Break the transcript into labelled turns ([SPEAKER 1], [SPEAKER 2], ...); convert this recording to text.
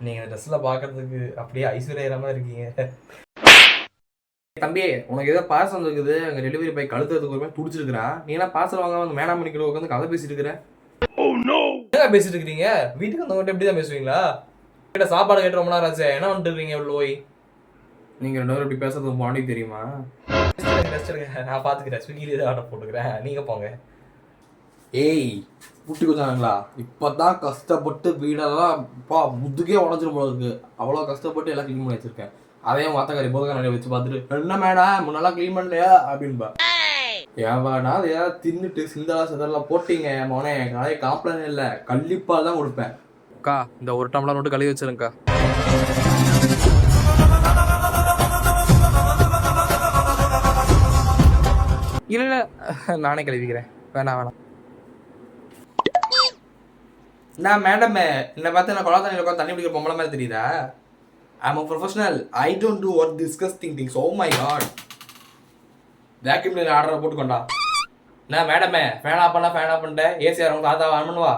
[SPEAKER 1] நீங்க ட்ரெஸ்ல பாக்குறதுக்கு அப்படியே ஐஸ்வர்யா மாதிரி இருக்கீங்க. தம்பி, உனக்கு ஏதோ பார்சல் வந்துருக்குது, அங்க டெலிவரி பாய் கழுத்துறதுக்கு ஒரு மாதிரி துடிச்சிருக்கிறான். நீ என்ன பார்சல் வாங்க வந்து மேனா மணிக்கிற உட்காந்து கதை பேசிட்டு இருக்கிற? என்ன பேசிட்டு இருக்கிறீங்க? வீட்டுக்கு வந்தவங்க எப்படிதான் பேசுவீங்களா? கிட்ட சாப்பாடு கேட்டு ரொம்ப நேரம் ஆச்சு, என்ன வந்துட்டு இருக்கீங்க உள்ள போய்? நீங்க 2 பேரும் இப்படி பேசுறது உங்க பாண்டிக்கு தெரியுமா? ரெஸ்ட் எடுங்க, நான் பாத்துக்கிறேன். ஸ்விக்கில ஆர்டர் போட்டுக்கிறேன், நீங்க போங்க. ஏய், குட்டி குச்சாங்களா, இப்பதான் கஷ்டப்பட்டு வீடெல்லாம் முதுகே உடஞ்சிரும் போல இருக்கு. அவ்வளோ கஷ்டப்பட்டு எல்லாம் கிளீன் பண்ணி வச்சிருக்கேன். அதே மாத்தக்காரி போதும் நிறைய வச்சு பார்த்துட்டு, என்ன மேடம் முன்னெல்லாம் கிளீன் பண்ணலையா அப்படின்பா. ஏவானா ஏதாவது தின்னுட்டு சிந்தலா சிதறலாம் போட்டீங்க மோனே, நாளைய காம்ப்ளைண்ட் இல்லை, கண்டிப்பா தான் கொடுப்பேன். அக்கா, இந்த ஒரு டம்ளர் மட்டும் கழுவி வச்சிருங்கக்கா. இல்ல இல்ல, நானே கழுவிக்கிறேன். வேணாம். நான் மேடமே, என்னை பார்த்து நான் குழா தண்ணியில் உட்காந்து தண்ணி பிடிக்கிற பொம்பளை மாதிரி தெரியுதா? I'm a professional. I don't do work disgusting things. Oh my God. Vacuum cleaner ஆர்டரை போட்டுக்கொண்டா. நான் மேடமே, ஃபேன் ஆஃப் பண்ணிட்டேன். ஏசி அவங்க தாத்தா ஆன் பண்ணுவா.